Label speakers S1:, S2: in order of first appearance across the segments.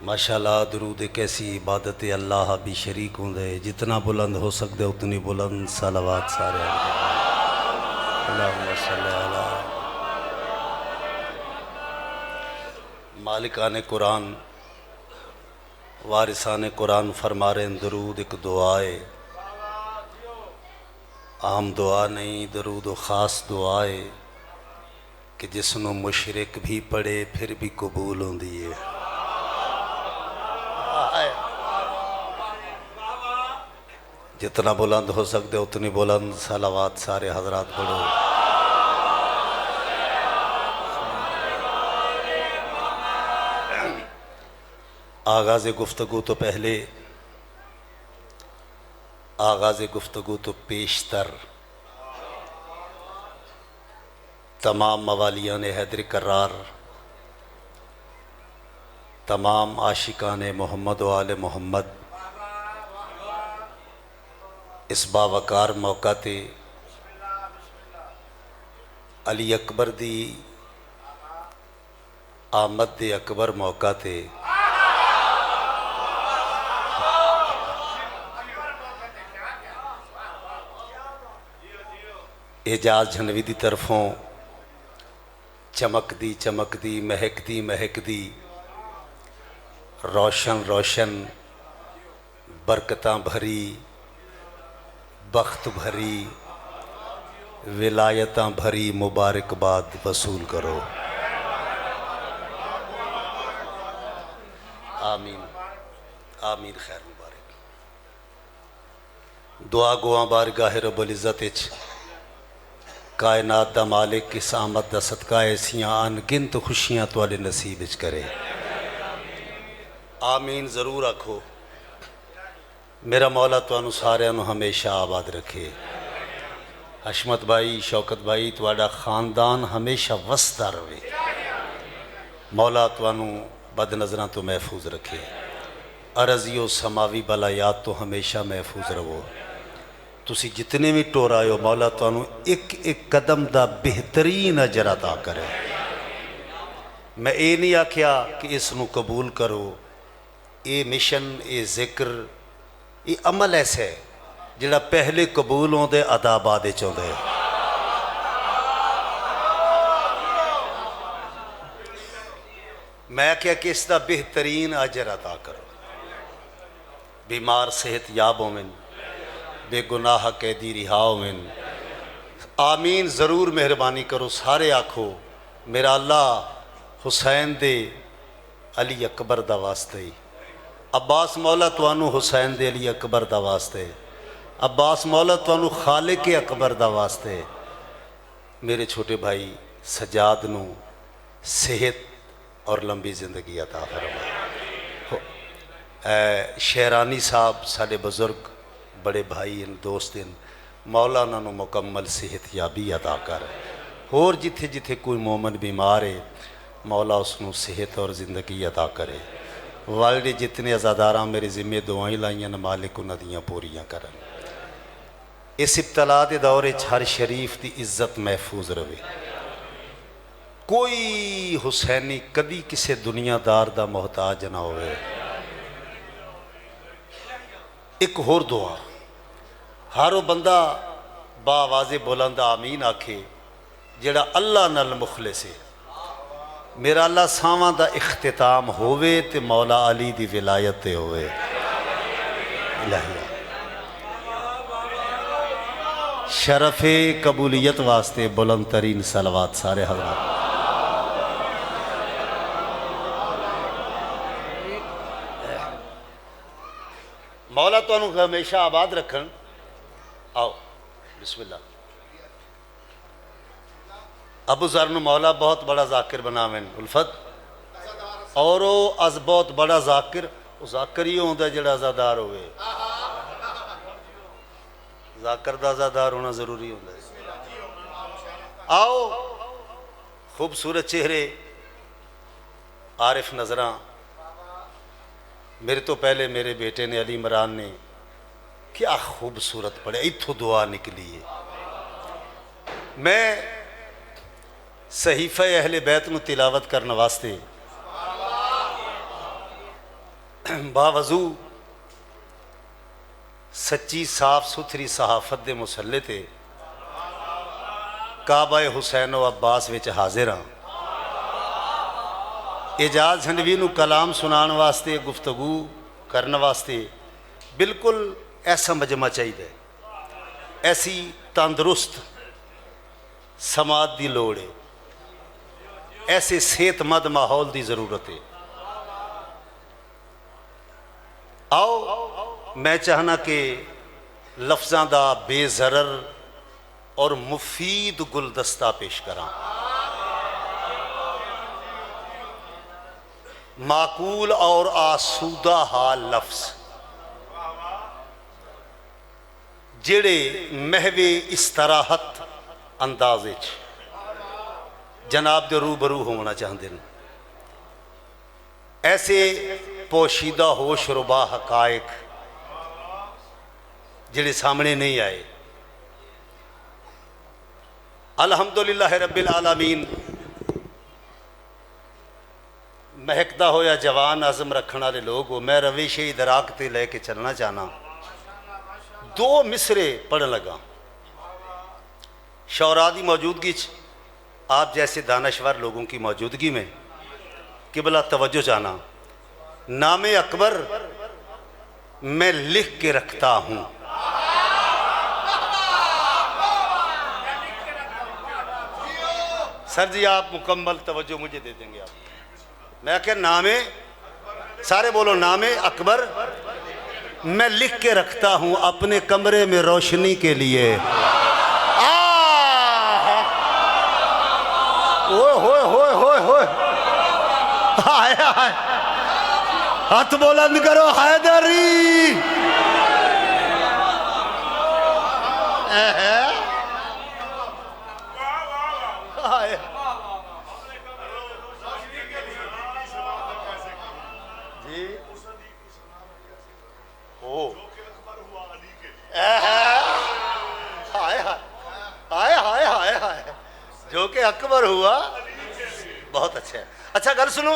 S1: माशाल्लाह दरूद एक ऐसी इबादत अल्लाह भी शरीक होंगे, जितना बुलंद हो सकते उतनी बुलंद सलावात सारे अल्लाहुम्मा सल्ली अला मालिकान कुरान वारिसान कुरान फरमा रहे हैं, दरूद एक दुआ है, आम दुआ नहीं, दरूद ख़ास दुआ है कि जिसनों मुशरिक भी पढ़े फिर भी कबूल होंदी है। जितना बुलंद हो सकते उतनी बुलंद सलावात सारे हजरात पढ़ो। आगाज़ गुफ्तगू तो पहले आगाज़ गुफ्तगू तो पेशतर तमाम मवालियान हैदर करार, तमाम आशिकान मोहम्मद व आले मोहम्मद इस बावकार मौका ते अली अकबर दी आमद दे अकबर मौका ते एजाज झनवी दी तरफों चमकदी चमकदी महकदी महकदी रोशन रोशन बरकतां भरी बख्त भरी विलायतां भरी मुबारकबाद वसूल करो। आमीन आमीन। खैर मुबारक। दुआ गुआ बारगाह रब्बुल इज़्ज़त विच कायनात दा मालिक इस आमद दा सदका ऐसियां अनगिनत खुशियां तुहाडे नसीब विच करे। आमीन ज़रूर आखो। मेरा मौला तुहानू सारिਆਂ ਨੂੰ हमेशा आबाद रखे। हशमत भाई शौकत भाई तुहाडा खानदान हमेशा वसदा रहे। मौला तुहानू बदनज़रां तो महफूज रखे। अरजियो समावी बलायात तो हमेशा महफूज रहो। तुसी जितने भी टोर आए हो मौला तुहानू एक एक कदम दा बेहतरीन अजर अता करे। मैं ये नहीं आख्या कि इसनू कबूल करो, ये मिशन ये जिक्र ये अमल ऐसा है जिहड़ा पहले कबूल होंदे अदा बाद विच होंदे। मैं क्या कि इसका बेहतरीन अजर अता करो। बीमार सेहत याब होवेन, बेगुनाह कैदी रिहा होवेन। आमीन ज़रूर मेहरबानी करो। सारे आखो मेरा अल्लाह हुसैन दे अली अकबर दा वास्ते ही। अब्बास मौला तुहानू हुसैन दे अली अकबर दा वास्ते। अब्बास मौला तुहानू खालिक अकबर दा वास्ते। मेरे छोटे भाई सजाद नू सेहत और लंबी जिंदगी अता फरमाए। शेरानी साहब साडे बुजुर्ग बड़े भाई इन दोस्त इन, मौला उन्होंने मुकम्मल सेहत याबी अता कर। होर जिथे जिथे कोई मोमन बीमार है मौला उसनू सेहत और जिंदगी अता करे। वर्ल्ड जितने अज़ादारा मेरे जिम्मे दुआएं लाइया न मालिक उन्होंने पूरियां कर। इस इब्तला के दौरे हर शरीफ की इज्जत महफूज रहे। कोई हुसैनी कदी किसी दुनियादार का मोहताज ना होवे। एक होर दुआ हर वो बंदा बावाज़े बुलंद आमीन आखे जेड़ा अल्लाह नाल मुखलिस है। मेरा अल्लाह सावां दा इख्तिताम होवे ते मौला अली दी विलायत ते होवे। शरफ़े कबूलियत वास्ते बुलंद तरीन सलवात सारे हज़रात। मौला तुहानू हमेशा आबाद रखन। आओ बिस्मिल्लाह। अबू ज़र नू मौला बहुत बड़ा जाकिर बनावेन उल्फत और अज बहुत बड़ा जाकिर जाकिर ही होंदा जिहड़ा अज़ादार होवे। जाकिर दा अज़ादार होना जरूरी होंदा है। आओ खूबसूरत चेहरे आरिफ नज़रां। मेरे तो पहले मेरे बेटे ने अली इमरान ने क्या खूबसूरत पढ़े, इत्थों दुआ निकली है। मैं सहीफ़ा अहले बैत में तिलावत करने वास्ते बावजू सच्ची साफ सुथरी सहाफत के मुसल्ले ते काबा हुसैन व अब्बास विच हाजिर हाँ। एजाज हंडवी नूं कलाम सुनाने वास्ते गुफ्तगू करने वास्ते बिल्कुल ऐसा मजमा चाहिए, ऐसी तंदुरुस्त समाज की लोड़ है, ऐसे सेहतमंद माहौल की ज़रूरत है। आओ मैं चाहना कि लफ्ज़ों का बेज़रर और मुफीद गुलदस्ता पेश करा। माकूल और आसूदा हाल लफ्ज़ जेड़े महवे इस्तराहत अंदाज़ जनाब दे रूबरू होना चाहते हैं। ऐसे पोशीदा होश रुबा हकायक जेड़े सामने नहीं आए। अल्हम्दुलिल्लाह रब्बिल आलमीन महकदा होया जवान आज़म रखने वाले लोग हो। मैं रविश इदराक ते लेके चलना चाहना। दो मिसरे पढ़ लगा शौरा की मौजूदगी आप जैसे दानश्वर लोगों की मौजूदगी में किबला तवज्जो चाहना। नामे अकबर मैं लिख के रखता हूँ। सर जी आप मुकम्मल तवज्जो मुझे दे देंगे आप। मैं क्या नामे सारे बोलो नामे अकबर मैं लिख के रखता हूँ अपने कमरे में रोशनी के लिए। ओए होए होए होए होए हाय हाय हाथ बुलंद करो हैदरी। जी ओ हाय हाय हाय हाय हाय जो कि अकबर हुआ बहुत अच्छा है। अच्छा गल सुनो,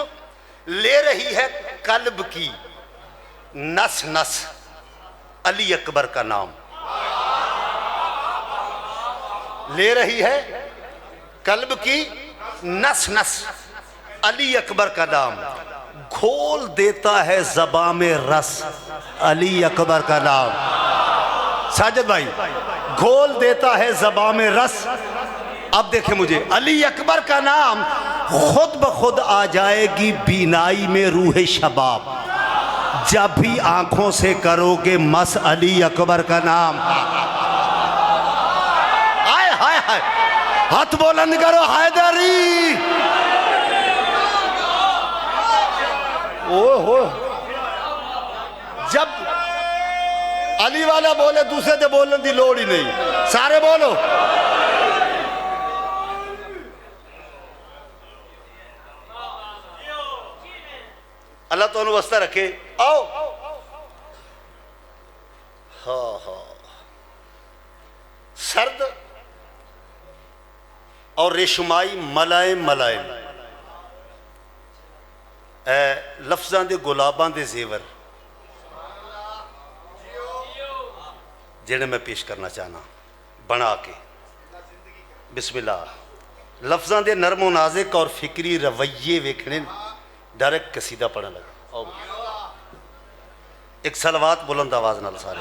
S1: ले रही है कल्ब की नस नस अली अकबर का नाम। ले रही है कल्ब की नस नस अली अकबर का नाम। घोल देता है ज़बां में रस अली अकबर का नाम। साजिद भाई घोल देता है ज़बां में रस। अब देखे मुझे अली अकबर का नाम खुद ब खुद आ जाएगी बीनाई में रूह शबाब जब भी आंखों से करोगे मस अली अकबर का नाम। हाय हाय हाय हाथ बुलंद करो हैदरी। ओहो जब अली वाला बोले दूसरे से बोलने की लोड़ ही नहीं, सारे बोलो। अल्लाह तो वस्ता रखे। आओ हाँ हाँ सर्द और रेशमाई मलायम मलायम लफ्ज़ों के गुलाबां के जेवर जिन्हें मैं पेश करना चाहना बना के बिस्मिल्लाह। लफ्ज़ों के नरमो नाज़िक और फिक्री रवैये वेखने डायरेक्ट कसीदा पढ़ने लगा। एक सलवात बुलंद आवाज नाल सारे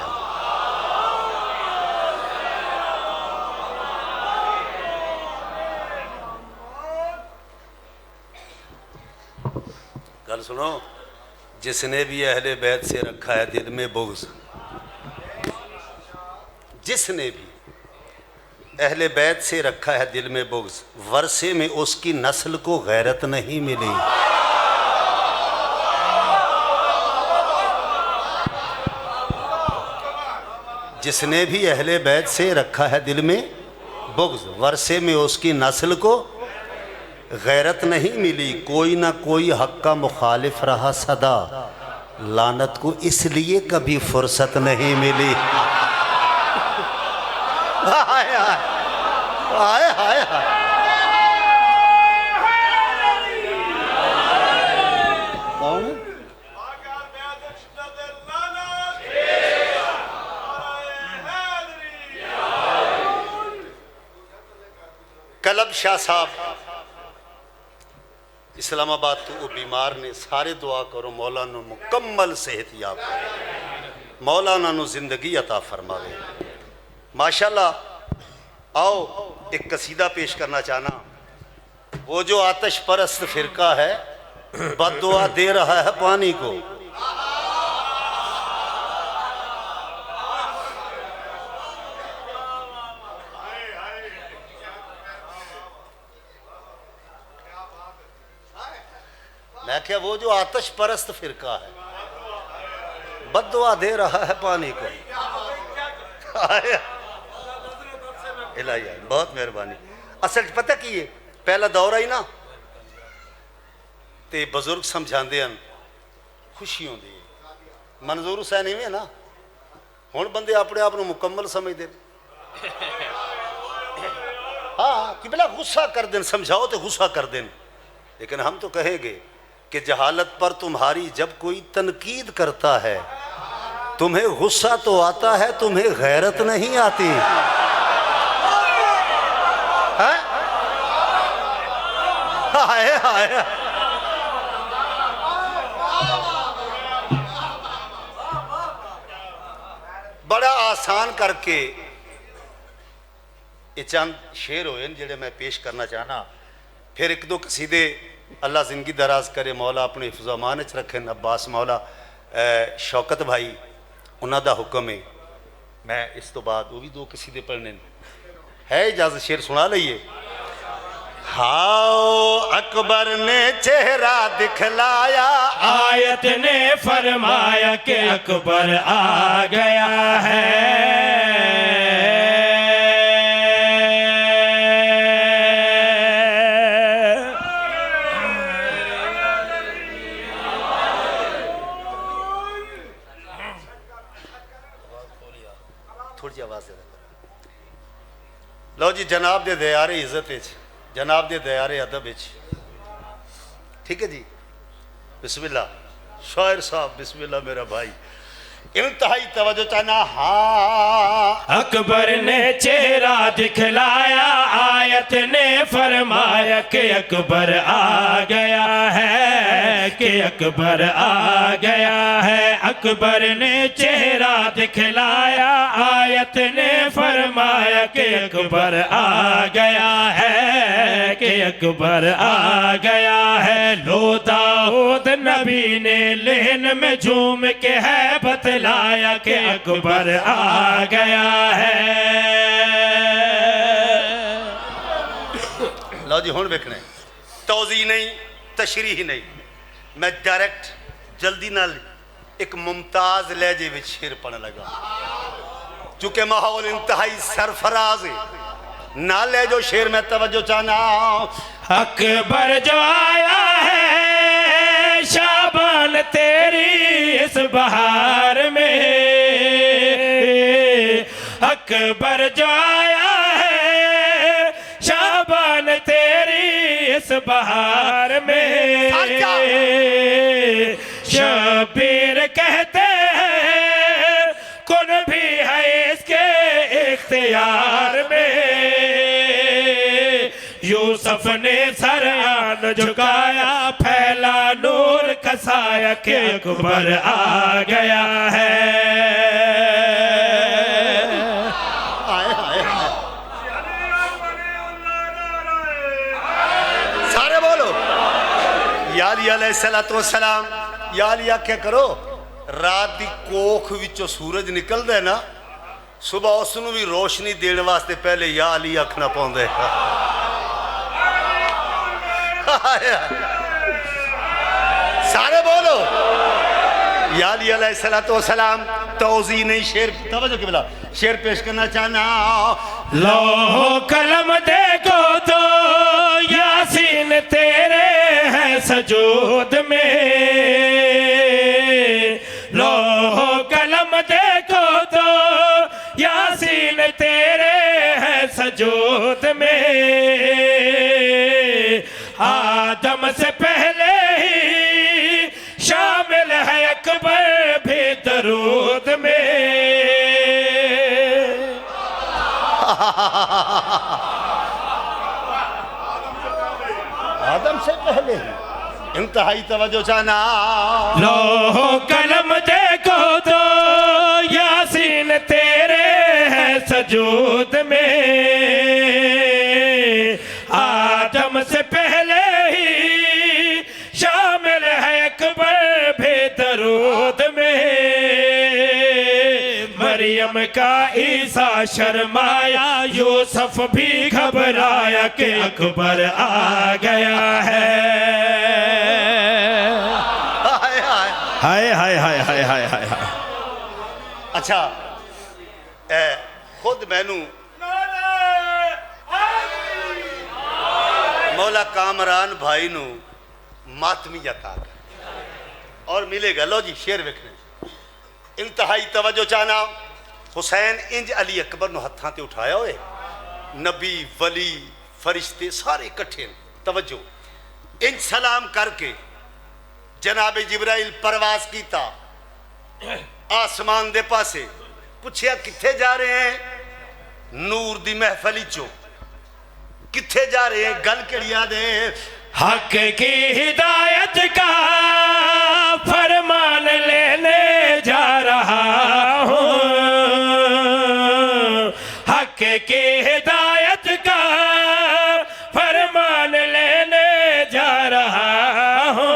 S1: गल सुनो। जिसने भी अहले बैत से रखा है दिल में बुग़्ज़, जिसने भी अहले बैत से रखा है दिल में बुग़्ज़, वर्षे में उसकी नस्ल को गैरत नहीं मिली। जिसने भी अहले बैत से रखा है दिल में बुग़्ज़, वर्षे में उसकी नस्ल को गैरत नहीं मिली। कोई ना कोई हक़ का मुखालिफ रहा सदा, लानत को इसलिए कभी फुर्सत नहीं मिली। हाय हाय हाय हाय तलब शाह साहब इस्लामाबाद तो वो बीमार ने, सारे दुआ करो मौला नू मुकम्मल सेहत याब करे, मौला उन्होंने जिंदगी अता फरमावे। माशाल्लाह। आओ एक कसीदा पेश करना चाहना। वो जो आतिश परस्त फिरका है बद्दुआ दे रहा है पानी को। मैं क्या वो जो आतिश परस्त फिरका है बद्दुआ दे रहा है पानी को। बहुत मेहरबानी। असल पता की है पहला दौर आई ना तो बजुर्ग समझाते हैं खुशी होती है। मंजूर हुसैन इवें ना हुण बंदे अपने आप को मुकम्मल समझते। हाँ कि भला गुस्सा कर दें, समझाओ तो गुस्सा कर दें, लेकिन हम तो कहेंगे कि जहालत पर तुम्हारी जब कोई तनकीद करता है तुम्हें गुस्सा तो आता है, तुम्हें गैरत नहीं आती। हाय हाय बड़ा आसान करके ये चंद शेर होए जेड़े मैं पेश करना चाहना। फिर एक दो कसीदे अल्लाह जिंदगी दराज करे, मौला अपने हिफ्ज़-ओ-अमान च रखे। अब्बास मौला शौकत भाई उन्होंने हुक्म है। मैं इस तो बाद वो भी दो कसीदे पढ़ने है, इजाज़त शेर सुना लईए। हाओ अकबर ने चेहरा दिखलाया,
S2: आयत ने फरमाया कि अकबर आ गया है।
S1: थोड़ी आवाज लो जी। जनाब दे दयारे इज्जत जनाब दे दयारे अदब, ठीक है जी। बिस्मिल्लाह शायर साहब, बिस्मिल्लाह मेरा भाई। इंतहाई तवज्जो चाहना। हाँ
S2: अकबर ने चेहरा दिखलाया, आयत ने फरमाया कि अकबर आ गया है, कि अकबर आ गया है। अकबर ने चेहरा दिखलाया, आयत ने फरमाया कि अकबर आ गया है, कि अकबर आ गया है। लो दाऊद नबी ने लेन में झूम के है बतलाया कि अकबर आ गया है।
S1: लो जी हुण वेखना तौज़ी नहीं तशरीह नहीं, मैं डायरेक्ट जल्दी नाल एक मुमताज लहजे में शेर पढ़ने लगा। चूंकि माहौल इंतहाई सरफराज है, ना ले जो शेर में तवज्जो चाहना।
S2: अकबर जो आया है शाबान तेरी इस बहार में, अकबर जो आया है शाबान तेरी इस बहार में। शबीर कहते हैं कौन भी है इसके इख्तियार में। यूसुफ ने सरान झुकाया, फैला नूर कसाया कि अकबर आ गया है।
S1: सारे बोलो या अली अलैहिस्सलातु वस्सलाम। या अली क्या करो, रात की कोख विचों सूरज निकलता है ना, सुबह उसनू भी रोशनी देने वास्ते पहले या अली आखना पौंदा है। सारे बोलो या अली अलैहिस्सलातु वस्सलाम। तौज़ी नहीं शेर तवज्जो के बिला शेर पेश करना चाहना।
S2: लो कलम देखो तो यासीन तेरे हैं सजूद में। लो कलम देखो तो यासीन तेरे हैं सजूद में। आदम से पहले ही शामिल है अकबर भी दरूद में।
S1: से पहले ही इंतहाई तवज्जो चाहना।
S2: लोहो कलम देखो तो यासीन तेरे है सजूद में, आदम से पहले ही शामिल है अकबर भी दरूद में। मरियम का ईसा शर्माया, यूसुफ भी घबराया कि अकबर आ गया है। हाय हाय हाय हाय हाय हाय हाय।
S1: अच्छा खुद मैनू मौला कामरान भाई नू मातमी अता कर और मिलेगा। लो जी शेर वेखने इंतहाई तवज्जो चाहना। हुसैन इंज अली अकबर नु हत्थां ते उठाया होए, नबी वली फरिश्ते सारे इकट्ठे तवज्जो इंज सलाम करके जनाब जिब्राइल परवास कीता आसमान दे पासे, पूछया किथे जा रहे हैं? नूर दी महफली चो किथे जा रहे हैं? गल केड़िया दे?
S2: हक की हिदायत का फरमान लेने जा रहा हूँ, हक की हिदायत का फरमान लेने जा रहा हूँ।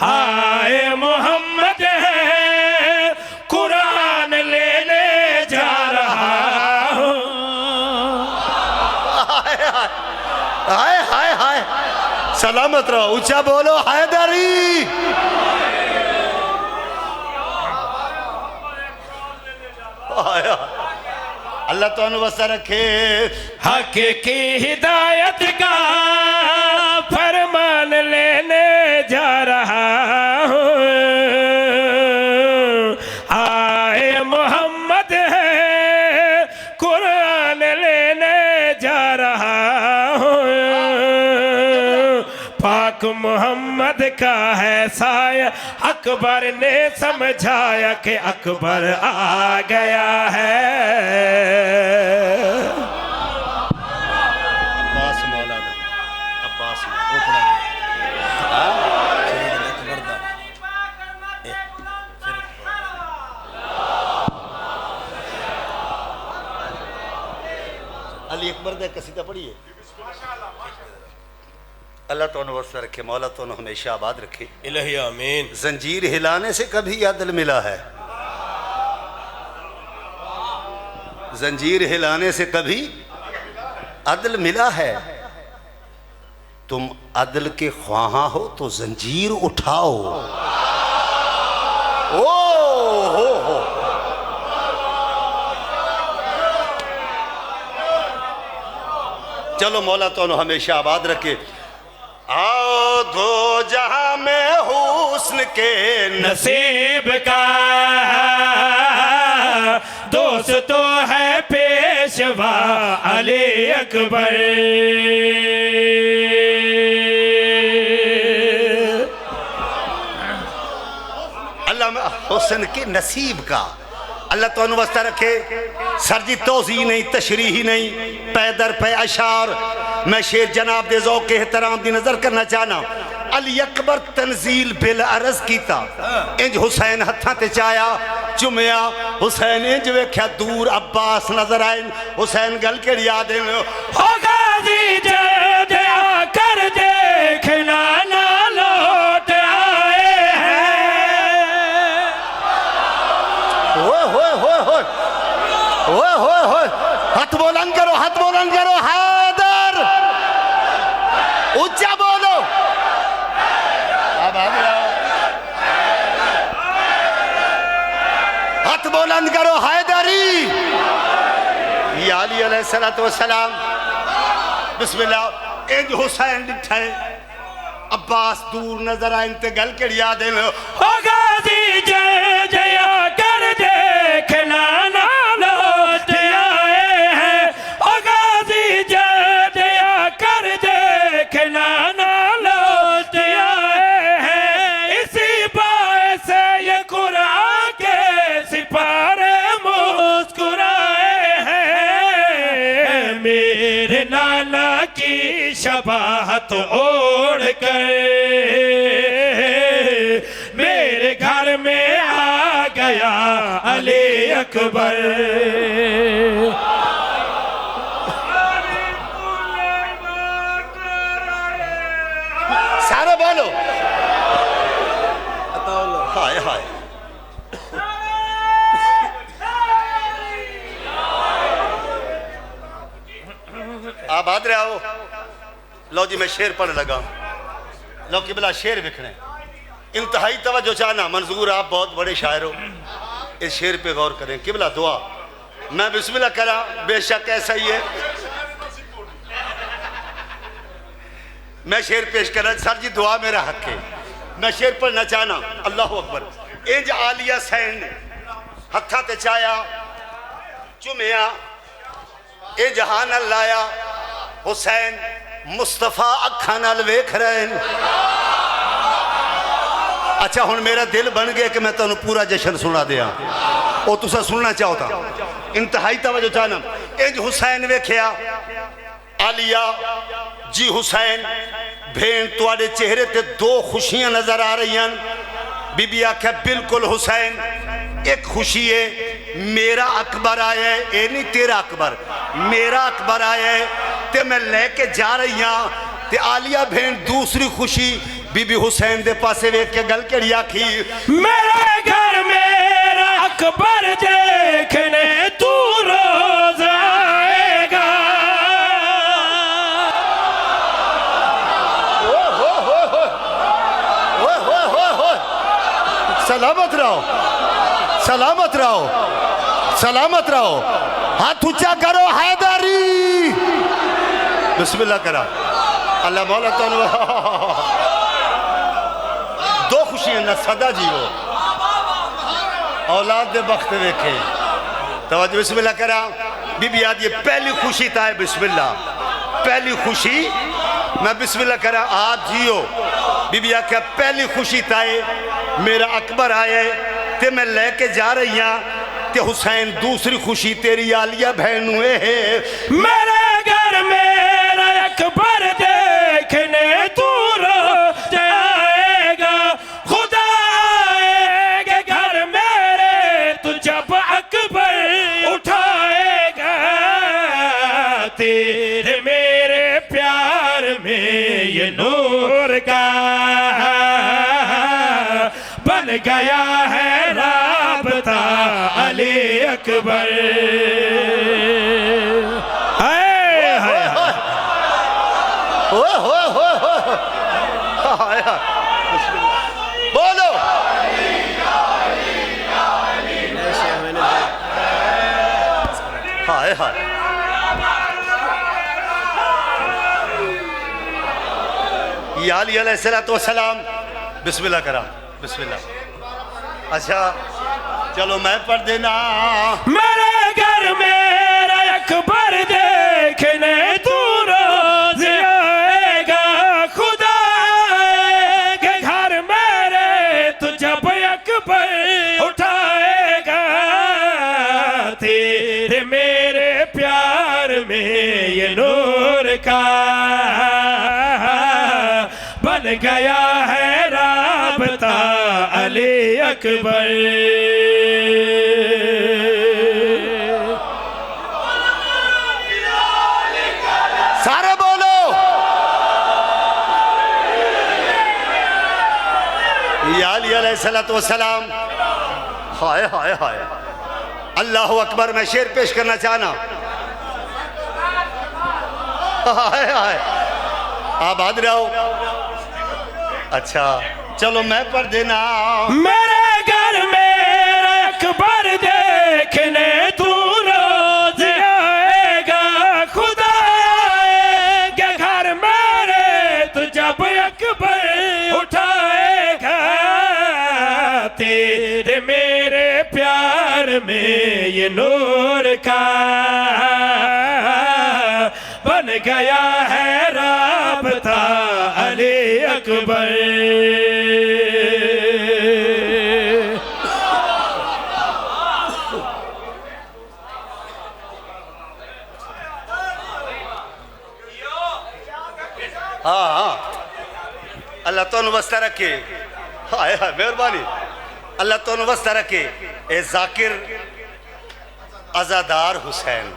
S2: हाय मोहम्मद है कुरान लेने जा रहा हूँ।
S1: हाय हाय हाय सलामत रहो, ऊंचा बोलो हैदरी। अल्लाह तो वसा रखे।
S2: हक की हिदायत का फरमान लेने जा रहा हूँ, आए मोहम्मद है कुरान लेने जा रहा हूँ। पाक मोहम्मद का है साया, अकबर ने समझाया कि अकबर आ गया है।
S1: अब्बास मौलाना अब्बास अली अकबर का कसीदा पढ़िए। अल्लाह तो वसा रखे, मौला तो हमेशा आबाद रखे।
S2: इलाही आमीन।
S1: जंजीर हिलाने से कभी अदल मिला है, जंजीर हिलाने से कभी अदल मिला है। तुम अदल के ख्वाहा हो तो जंजीर उठाओ। ओ हो चलो मौला तो हमेशा आबाद रखे। आओ दो जहां में हुस्न के
S2: नसीब का दोस्त तो है पेशवा अली अकबर।
S1: अल्लाह हुस्न के नसीब का अल्लाह तो वस्ता रखे। सर जी तोज़ी नहीं तशरीही नहीं, पैदर पे अशार। मैं शेर जनाब दे ज़ौक़ के एहतराम दी नजर करना चाहना। अली अकबर तंजील बिल अर्ज कीता, इंज हुसैन हत्थां ते चाया चुमया। हुसैन इंज वेख्या दूर अब्बास नजर आए। हुसैन गल के याद
S2: होगा जी जया कर देखना ना लौट आए हैं।
S1: हाथ बुलंद करो, हाथ बुलंद करो। हैदर ऊंचा बोलो। अब हाथ बुलंद करो हैदरी। या अली अलैहिस्सलातु वस्सलाम बिस्मिल्लाह। इंज हुसैन दिखे अब्बास दूर नजर आए ते गल के याद
S2: होगा जी जया कर देखना ना लौट आए हैं। होगा जी जया कर देखना ना लौट आए हैं। इसी बात से ये कुरान के सिपारे मुस्कुराए हैं। मेरे नाना की शबाहत ओढ़ कर मेरे घर में आ गया अली अकबर।
S1: सारे बोलो हाय हाय। आबाद रहो। लो जी मैं शेर पढ़ लगा। लो किबला शेर विखने इंतहाई तवज्जो चाहना। मंजूर आप बहुत बड़े शायर हो, इस शेर पे गौर करें। किबला दुआ मैं बिस्मिल्लाह करा, बेशक ऐसा ही है। मैं शेर पेश करा। सर जी दुआ मेरा हक है, मैं शेर पढ़ना चाहना। अल्लाह अकबर। इंज आलिया सैन हथा ते चाया चुमिया ए जहान लाया हुसैन मुस्तफा अखा नाल वेख रहे हैं। अच्छा हुण मेरा दिल बन गया कि मैं तुहानू पूरा जश्न सुना दिया, वो तुसा सुनना चाहो था। इंतहाई तवज्जो चाहना। इंज हुसैन वेख्या आलिया जी हुसैन भेण तुहाडे चेहरे ते दो खुशियां नजर आ रही हैं। बीबी आख्या बिल्कुल हुसैन, एक खुशी है मेरा अकबर आया है, ये नहीं तेरा अकबर, मेरा अकबर आया है ते मैं लेके जा रही हाँ। ते आलिया भेण दूसरी खुशी बीबी हुसैन दे पासे वेख के गल केड़ी आखी,
S2: मेरे घर मेरा अकबर देखने तू रोज आएगा।
S1: सलामत रहो, सलामत रहो, सलामत रहो। हाथ ऊंचा करो हैदरी। बिस्मिल्लाह करा। अल्लाह मौला तो दो खुशियां न सदा जीवो, औलाद दे बख्त वेखे। तवज्जो बिस्मिल्लाह करा। बीबी आदि पहली खुशी था है बिस्मिल्लाह, पहली खुशी मैं बिस्मिल्लाह करा आप जियो। बीबी आख्या पहली खुशी था मेरा अकबर आया ते मैं लेके जा रही हाँ। ते हुसैन दूसरी खुशी तेरी आलिया बहन है
S2: मेरे घर मेरा अकबर देखने तू रोज आएगा। खुदा आएगा घर मेरे तू जब अकबर उठाएगा। तेरे मेरे प्यार में ये नूर का बन गया है राबता अली अकबर।
S1: बोलो हाय हाय। या अली अलैहिस्सलातु वस्सलाम। बिस्मिल्लाह करा, बिस्मिल्लाह। अच्छा चलो मैं पढ़ देना।
S2: मेरे घर मेरा अकबर देखने तू रोज आएगा। खुदा के घर मेरे तू जब अकबर उठाएगा। तेरे मेरे प्यार में ये नूर का बन गया है राबता अली अकबर।
S1: सारे बोलो या अली अलैहिस्सलातु वस्सलाम। हाय हाय हाय। अल्लाहु अकबर। मैं शेर पेश करना चाहना। हाय हाय। आबाद रहो। अच्छा चलो मैं पढ़ देना।
S2: मेरे घर मेरा अकबर देखने तू रोज आएगा। खुदा के घर मेरे तू जब अकबर उठाएगा। तेरे मेरे प्यार में ये नूर का बन गया है राबता अली अकबर।
S1: रखे। हाय हाय मेहरबानी, अल्लाह तो वस्ता रखे। ए जाकिर आजादार हुसैन,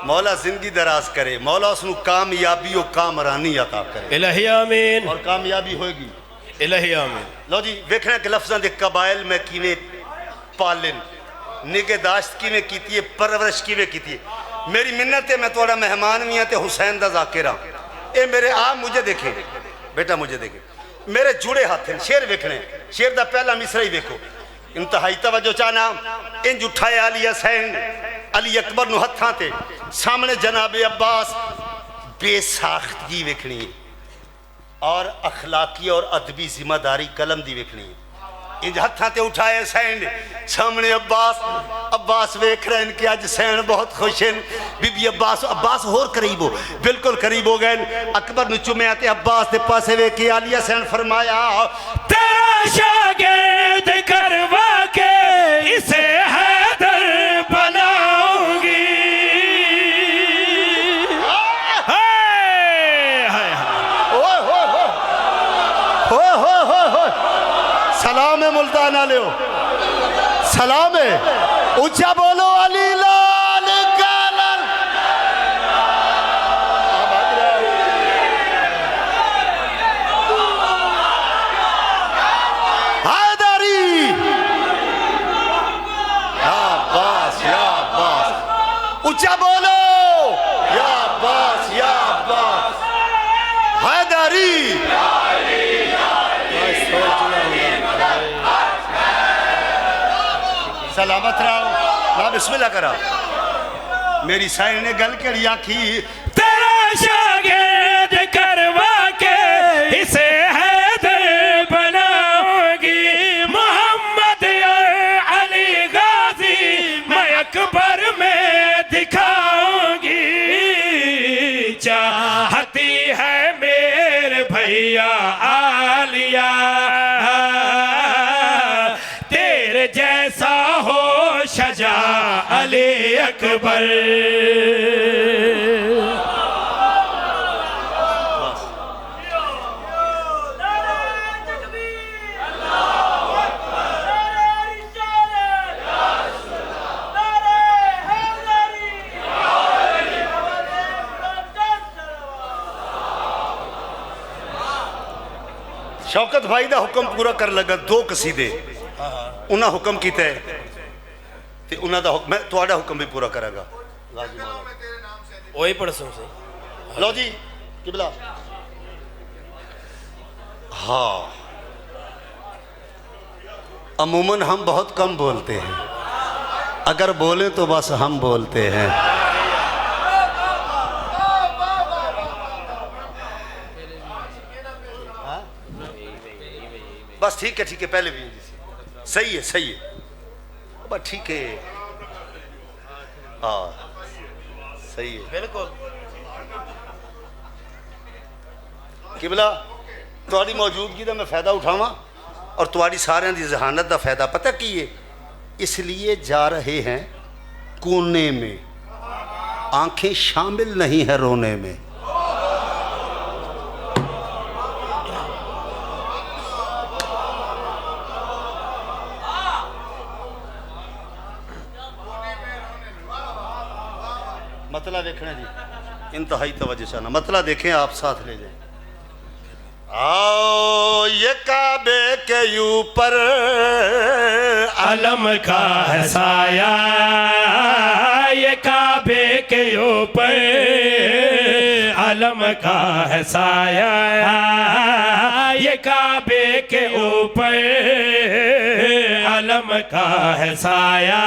S1: मौला जिंदगी दराज करे, मौला उसनु कामयाबी और कामरानी अता करे।
S2: इलाही आमीन
S1: और कामयाबी होगी।
S2: इलाही आमीन।
S1: लो जी वेखना कि लफ्ज़ां दे कबाइल में किवें पालन निगहदाश्त किवें कीती है, परवरिश किवें कीती है। मेरी मिन्नत है, मैं थोड़ा मेहमान भी हाँ तो हुसैन दा जाकिर हाँ। ये मेरे आप मुझे देखे बेटा, मुझे देखे, मेरे जुड़े हाथ हैं। शेर वेखने, शेर दा पहला मिसरा ही देखो, इंतहाई तवज्जो चाहना। इंज उठाए अली हसैन अली अकबर नु हत्थां ते, सामने जनाबे अब्बास, बेसाख्तगी वेखनी है और अखलाकी और अदबी जिम्मेदारी कलम दी वेखनी है। इंज हत्थां ते उठाए हसैन, सामने अब्बास, अब्बास वेख रहे हैं कि अज सैन बहुत खुश हैं। बीबी अब्बास, अब्बास होर करीब हो, बिल्कुल करीब हो गए। अकबर नु चुमया ते अब्बास दे पासे वेख के अली हसैन फरमाया,
S2: तेरा शागिर्द करवा के इसे हैदर बनाऊंगी।
S1: सलाम है मुल्तान आले हो, सलाम है, ऊंचा बोलो अली लाल कालल। हैदरी या अब्बास, या अब्बास, ऊंचा बोलो या अब्बास, या अब्बास, हैदरी। सलामत रहो ना, बिस्मिल्लाह करा। मेरी साइन ने गल करी आखी,
S2: तेरा शागिर्द करवा के इसे हैदर बनाऊंगी। मोहम्मद और अली गाजी मैं अकबर में दिखाऊंगी। चाहती है मेरे भैया आलिया, तेरे जैसा हो शजा अली अकबर।
S1: शौकत भाई का हुक्म पूरा कर लगा, दो कसीदे उन्हें हुक्म किया ते उन्हां दा हुक्म, मैं तुहाडा हुक्म भी पूरा करांगा।
S2: वही पढ़सों से
S1: लो जी किबला। हाँ, अमूमन हम बहुत कम बोलते हैं, अगर बोले तो बस हम बोलते हैं। बस ठीक है पहले भी सही है, सही है, बस ठीक है, हाँ सही है
S2: बिल्कुल।
S1: किबला तुहाडी मौजूदगी का मैं फायदा उठावा और तुहाडी सारिਆਂ ਦੀ जहानत का फायदा पता की है, इसलिए जा रहे हैं कोने में, आंखें शामिल नहीं है रोने में। मतला देखना जी, इंतहाई तवज्जो चाहना, मतला देखें आप, साथ ले जाएं। आओ ये काबे के ऊपर
S2: अलम का है साया, ये काबे के ऊपर अलम का है साया, ये काबे के ऊपर अलम का है साया,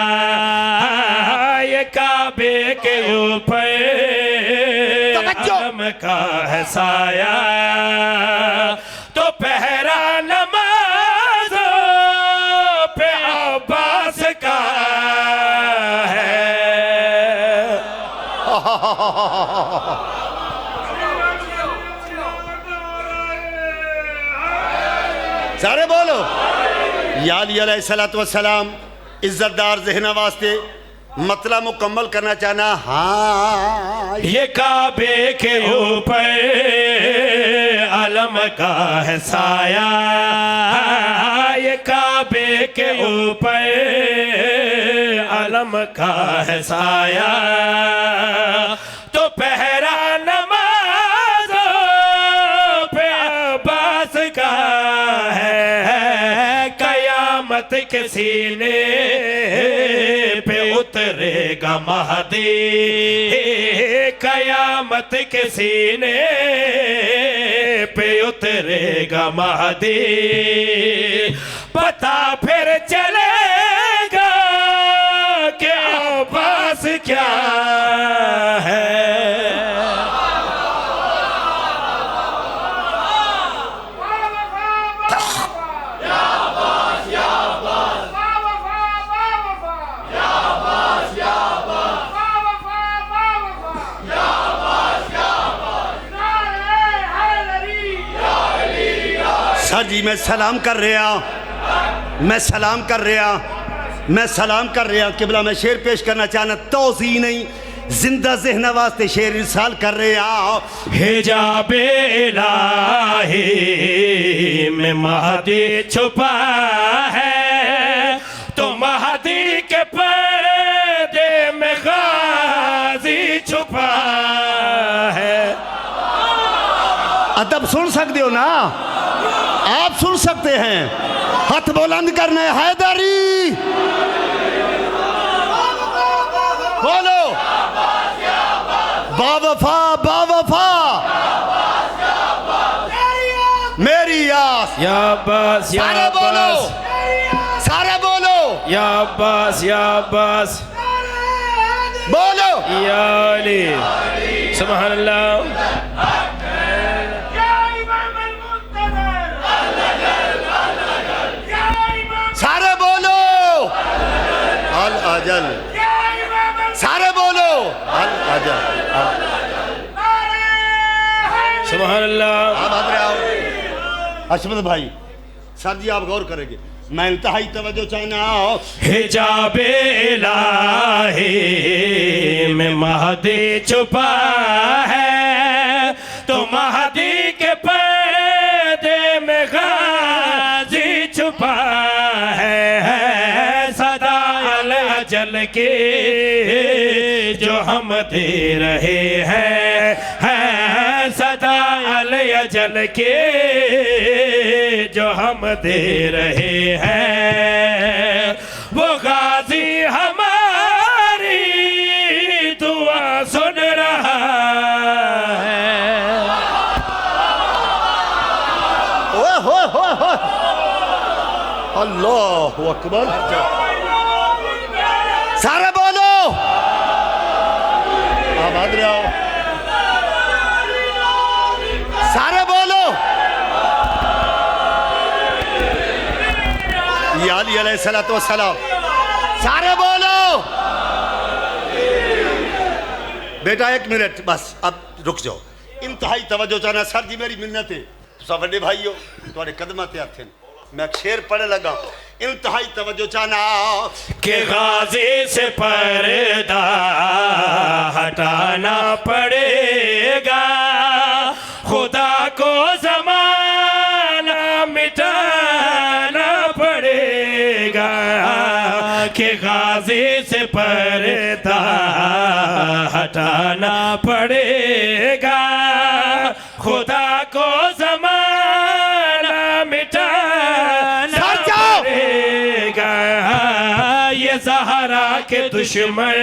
S2: ये काबे के ऊपर अलम का है साया। तो पहरा नमाज़ों पे अब्बास का है।
S1: सारे बोलो या अली अलैहिस्सलातु वस्सलाम, इज्जतदार ज़हना वास्ते मतलब मुकम्मल करना चाहना। हाँ,
S2: ये काबे के ऊपर अलम का है साया, ये काबे के ऊपर अलम का है साया, तो पहरा नमाज़ों पे अब्बास का है, कयामत के सीने पे उतरेगा महदी, कयामत के सीने पे उतरेगा महदी, पता फिर चलेगा कि अब्बास क्या है।
S1: सर जी मैं सलाम कर रहा, मैं सलाम कर रहा, मैं सलाम कर रहा। किबला मैं शेर पेश करना चाहना, तौज़ी नहीं जिंदा ज़हन वास्ते शेर इरसाल कर रहा।
S2: हिजाबे इलाही में महदी छुपा है, तो महदी के पर्दे में गाज़ी छुपा है।
S1: अदब सुन सकते हो ना आप, सुन सकते हैं। हाथ बुलंद करना है, हैदरी बोलो, बावफा बावफा मेरी आस,
S2: या अब्बास या
S1: सारे बोलो,
S2: अब्बास,
S1: सारे बोलो,
S2: या अब्बास या अब्बास,
S1: बोलो
S2: या अली, सुभान अल्लाह।
S1: सारे बोलो अल अजल, सारे बोलो अल अजल।
S2: सुभान अल्लाह।
S1: आप हाथ आओ। अशमत भाई, सर जी आप गौर करेंगे, मैं इंतहाई तवज्जो चाहना।
S2: हिजाबे इलाही में महदी छुपा है, तो महदी के पर्दे में गाज़ी छुपा है, सदा अल-अजल के जो हम दे रहे हैं, सदा अल-अजल के जो हम दे रहे हैं, वो गाज़ी हमारी दुआ सुन रहा है।
S1: ओए होए होए होए, अल्लाहु अकबर। सारे बोलो, आप हाथ आओ, सारे बोलो। या अली अलैहिस्सलातु वस्सलाम, सारे बोलो। बेटा एक मिनट बस, अब रुक जाओ। इंतहाई तवज्जो चाहना। सर जी मेरी मिन्नत है, तुसा वड्डे भाई हो, तुहाडे कदमां ते हत्थ हैं, मैं शेर पढ़ लगा। इंतहाई तवज्जो चाहना
S2: कि गाज़ी से पर्दा हटाना पड़ेगा, खुदा को ज़माना मिटाना पड़ेगा, कि गाज़ी से पर्दा हटाना पड़ेगा, खुदा को ज़माना मिटाना पड़ेगा। ये ज़हरा के दुश्मन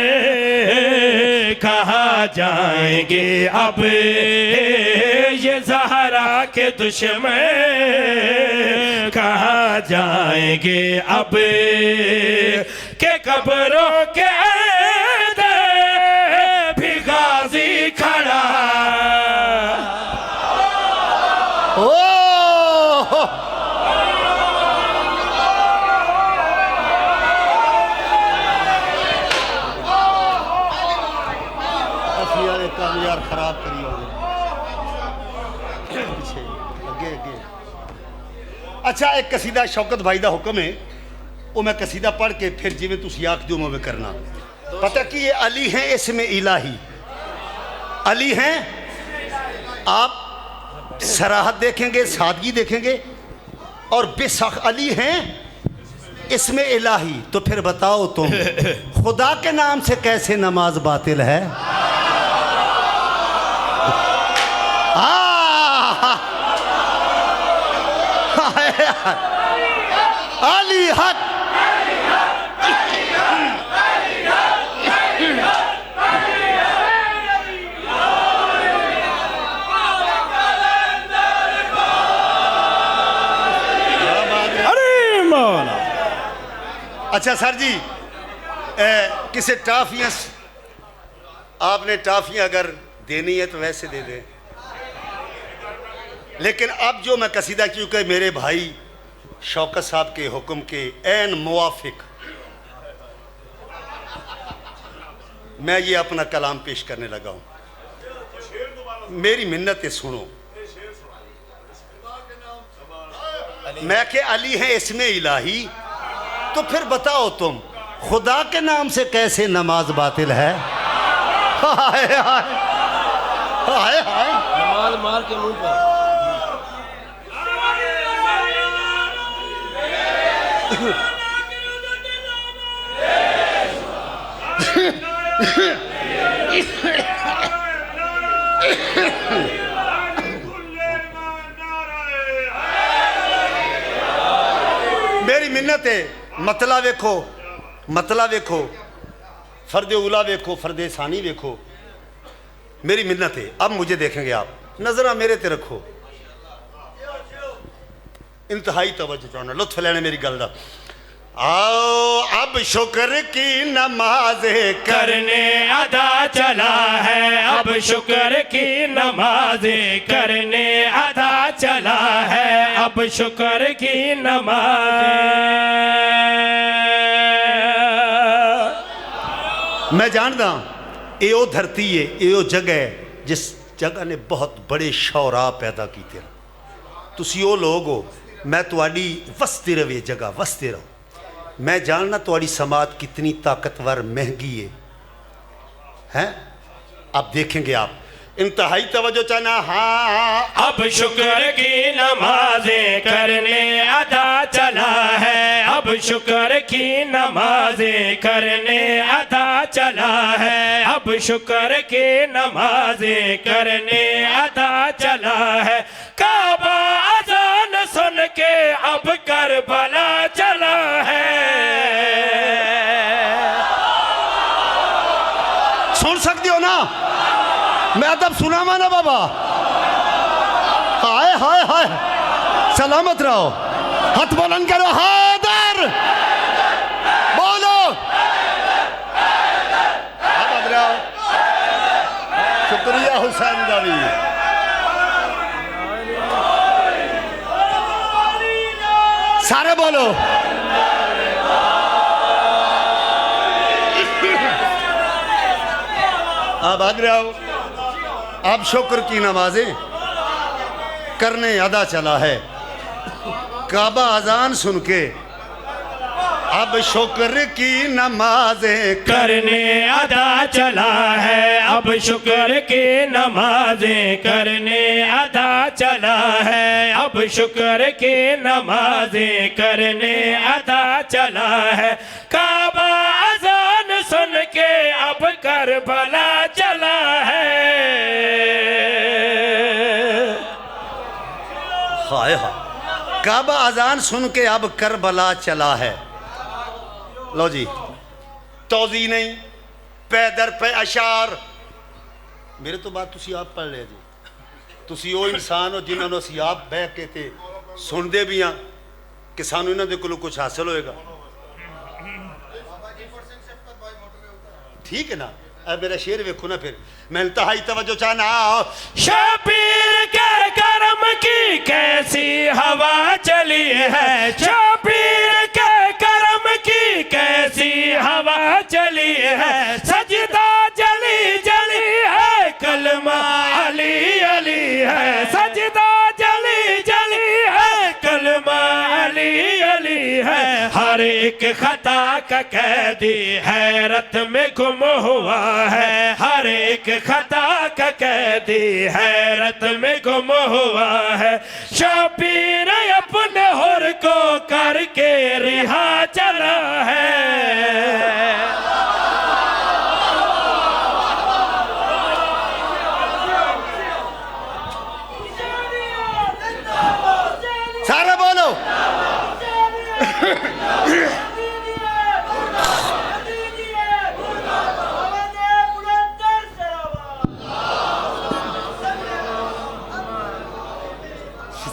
S2: कहाँ जाएंगे अब, ये ज़हरा के दुश्मन कहाँ जाएंगे अब, के कब्रों के अंदर भी गाज़ी खड़ा।
S1: यार खराब करी होगी पीछे अगे अगे। अच्छा एक कसीदा शौकत भाई का हुक्म है, वो मैं कसीदा पढ़ के फिर जिमें तुसी आख जो मैं करना। पता कि ये अली हैं इसमें इलाही, अली हैं। आप सराहत देखेंगे, सादगी देखेंगे, और बेशक अली हैं इसमें इलाही। तो फिर बताओ तुम खुदा के नाम से कैसे नमाज बातिल है? अली हक, अच्छा सर जी, किसे टाफियाँ, आपने टाफियाँ अगर देनी है तो वैसे दे दें, लेकिन अब जो मैं कसीदा, क्योंकि मेरे भाई शौकत साहब के हुक्म के ऐन मुवाफिक मैं ये अपना कलाम पेश करने लगा हूँ। मेरी मिन्नतें सुनो। मैं के अली हैं इसमें इलाही, तो फिर बताओ तुम खुदा के नाम से कैसे नमाज बातिल है? हाय हाय हाय हाय,
S3: नमाज मार के मुंह पर।
S1: मेरी मिन्नत है, मतला वेखो, मतला वेखो, फर्दे उला वेखो, फर्दे सानी वेखो। मेरी मिन्नत है, अब मुझे देखेंगे आप, नजरा मेरे ते रखो, इंतहाई तवज्जो चाहना, लुत्फ लेने मेरी गल दा। आओ अब शुक्र की नमाज
S2: करने अदा चला है, अब शुक्र की नमाज करने अदा चला है, अब शुक्र की नमाज।
S1: मैं जानता यो धरती है, यो जगह है जिस जगह ने बहुत बड़े शौरा पैदा किए। तुसी वो लोग हो, मैं तुहाडी वसते रवे जगह, वसते रहो। मैं जानना तुहाडी समात कितनी ताकतवर, महंगी है? अब देखेंगे आप, इंतहाई तवज्जो चाहना। हाँ,
S2: अब शुक्र की नमाजें करने अदा चला है, अब शुक्र की नमाजें करने अदा चला है, अब शुक्र की नमाजें करने अदा चला है। काबा अजान सुन के अब करबला चला है।
S1: सुन सकते हो ना? मैं अदब सुनावा ना बाबा? हाय हाय हाय, सलामत रहो, हाथ बुलंद करो, हैदर बोलो। शुक्रिया हुसैन दावी। सारे बोलो। अब भाग रहे हो। अब शुक्र की नमाजें करने अदा चला है। काबा अजान सुन के अब शुक्र की नमाजें
S2: करने अदा चला है, अब शुक्र की नमाजें करने अदा चला है, अब शुक्र की नमाजें करने अदा चला है। काबा अजान सुन के अब करबला चला है।
S1: हाय हाय, काबा अजान सुन के अब करबला चला है। लो जी, तौजी नहीं, पैदर पे अशार। मेरे तो बात तुसी आप पढ़ ले जी। तुसी वो इंसान हो जिन्होंने असी आप बह के ते सुनते भी हाँ कि सानू इन्हां दे कोलों कुछ हासिल होएगा। ठीक है ना? अब मेरा शेर वेखो ना, फिर मैं इंतहाई तवज्जो चाहना।
S2: शबीर के करम की कैसी हवा चली है, शबीर के करम की कैसी हवा चली है। सजदा जली जली है, कलमा अली अली है। सजदा जली जली है, कलमा अली अली है। हर एक खता का कैदी हैरत में गुम हुआ है, हर एक खता का कैदी हैरत में गुम हुआ है। शबीर अपने हुर को करके रिहा चला है।
S1: सारे बोलो।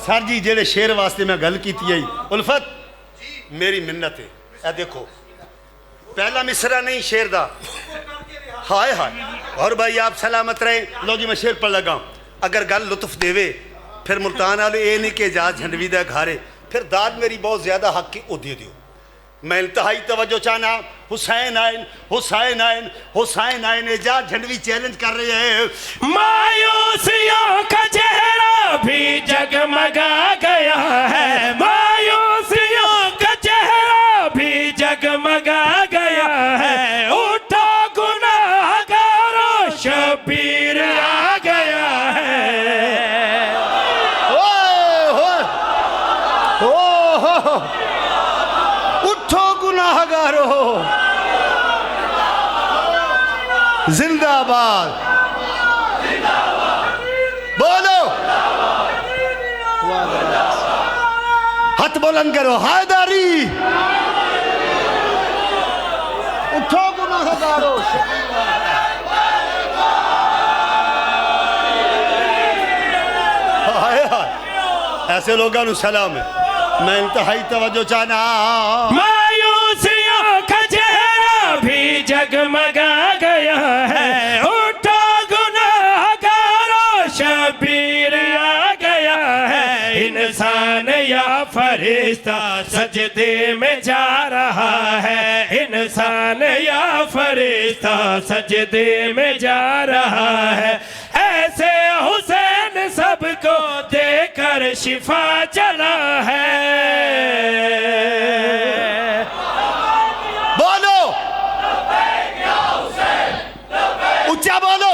S1: सर जी जेड़े शेर वास्ते मैं गल की थी उल्फत मेरी मिन्नत है। ए देखो पहला मिसरा नहीं शेर दा, हाय हाय। और भाई आप सलामत रहे। लो जी मैं शेर पढ़ लगा। अगर गल लुत्फ देवे फिर मुल्तान वाले ये नहीं कि एजाज झंडवी दा घारे, फिर दाद मेरी बहुत ज्यादा हक की ओ दे दियो। मैं इंतहाई तवज्जो चाहना। हुसैन आयन हुसैन आयन हुसैन आयन। एजाज झंडवी चैलेंज कर रहे हैं।
S2: मायूसियों का चेहरा भी जगमगा गया है, मायूसियों का चेहरा भी जगमगा गया है। उठो गुनाहगारों शबीर आ गया है।
S1: उठो गुनाहगारो जिंदाबाद बोलो। हाथ बुलंद करो हैदरी। उठो गुनाहगारो। हाय हाय ऐसे लोगों को सलाम है। मैं इंतहाई तवज्जो चाहना।
S2: मायूसियों का चेहरा भी जगमगा गया है। उठो गुनाहगारों शबीर आ गया है। इंसान या फरिश्ता सजदे में जा रहा है, इंसान या फरिश्ता सजदे में जा रहा है। ऐसे हुसैन सबको देकर शिफा चला है।
S1: बोलो ऊंचा बोलो।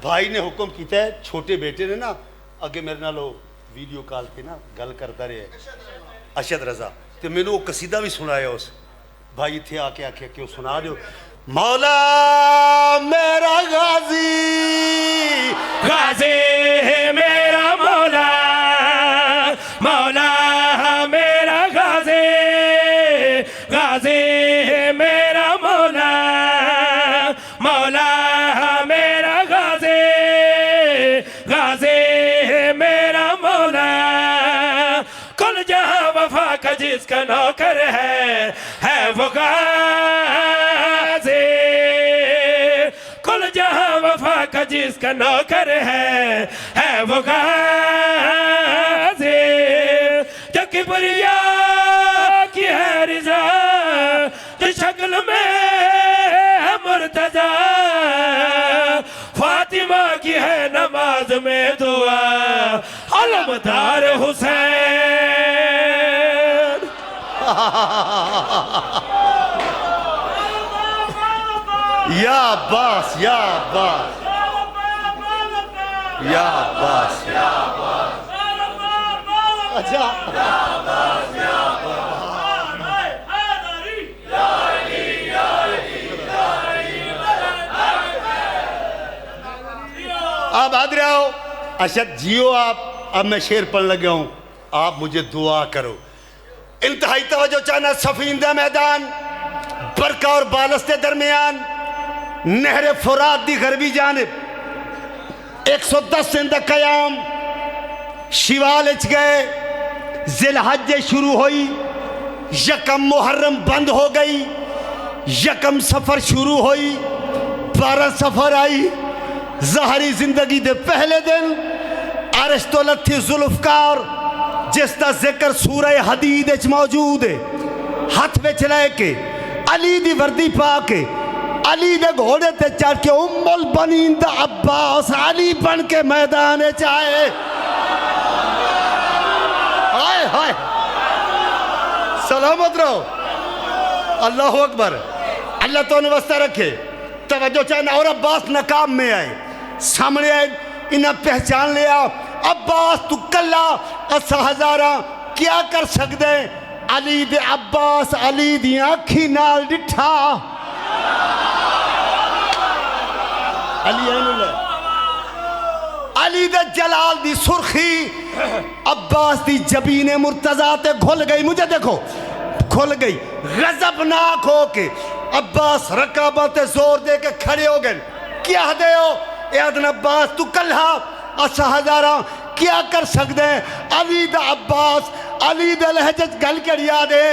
S1: भाई ने हुक्म किया है, छोटे बेटे ने ना अगे मेरे नाल वीडियो कॉल पे ना गल करता रहे अशद रजा, तो मैंने वो कसीदा भी सुनाया। उस भाई इतने आके आखे कि सुना दो। मौला मेरा गाजी
S2: गाजी है मेरा मौला, मौला मेरा गाजी, गाजी है मेरा मौला, मौला मेरा गाजी, गाजी है मेरा मौला। कुल जहां वफा का जिसका नौकर है वो गाजी। कुल जहां वफा का जिसका नौकर है वो गाजी। जो किबरिया की है रिजा, जो शक्ल में है मुर्तजा, फातिमा की है नमाज में दुआ, अलमदार हुसैन।
S1: या अब्बास या अब्बास या अब्बास या अब्बास। अच्छा आप आ रहे हो। अशद जियो आप। अब मैं शेर पढ़ने लगा हूं, आप मुझे दुआ करो। इंतहाई तवज्जो चाहना। सफींदा मैदान बरका और बालस्ते दरमियान नहर फुरात दी गरबी जानिब 110 दिन दा कयाम शिवाल गए। जिलहज शुरू हुई, यकम मुहर्रम बंद हो गई, यकम सफर शुरू हुई, 12 सफर आई। ज़हरी जिंदगी दे पहले दिन अरश तो लथी जुल्फकार जिसका जिक्र सूरह हदीद मौजूद है।
S4: हथ विच लेके अली दी वर्दी पा के अली दे घोड़े ते चढ़ के उम्मुल बनीन दा अब्बास अली बन के मैदान च आए। हाय हाय सलामत रहो। अल्लाह अकबर। अल्लाह तो वास्ता रखे। तवज्जो चाहे। और अब्बास नकाब में आए, सामने आए, इन्हें पहचान लिया। अब्बास तू कला असा हजारा क्या कर सकते। अली दे अब्बास अली दी अखी नाल डिठा। अली दे जलाल दी सुर्खी अब्बास दी जबीने मुर्तजा ते घुल गई। मुझे देखो खुल गई। गजबनाक हो के अब्बास रकाबा ते जोर दे के खड़े हो गए। क्या दे हो यादन अब्बास तू कल्हा असा हजारा क्या कर सकते हैं। अली दा अब्बास अली दे लहजे गल करिया दे।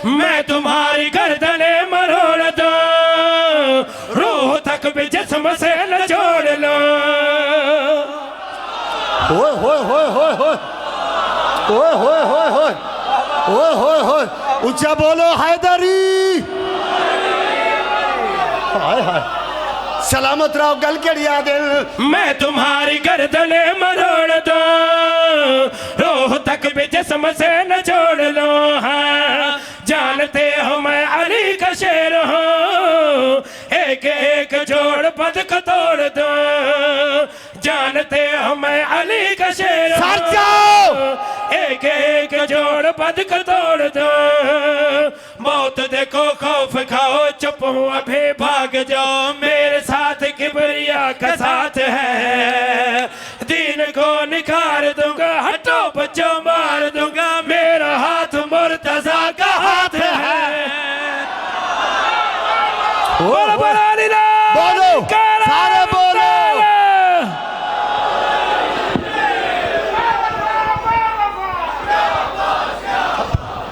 S2: मैं तुम्हारी गर्दने मरोड़ दूं, रूह तक भी जिस्म से न जोड़ लो।
S4: होए होए होए होए होए होए होए होए होए ओए होए होए ऊंचा बोलो हैदरी। हाय हाय सलामत रहो। गल करिया दे।
S2: मैं तुम्हारी गर्दने मरोड़ दूं, रूह तक भी जिस्म से न जोड़ लो। हाँ जानते हो मैं अली का शेर हूँ, एक एक जोड़ पद को तोड़ दूं। जानते हो मैं अली का शेर हूँ, एक एक जोड़ पद को तोड़ दूं। मौत देखो खौफ खाओ चुप हूँ अभी भाग जाओ, मेरे साथ किबरिया का साथ है। दीन को निखार दूंगा, हटो बच्चों मार दूंगा, मेरा हाथ मुर्तजा का हाथ है।
S4: बोलो बोलो सारे बोल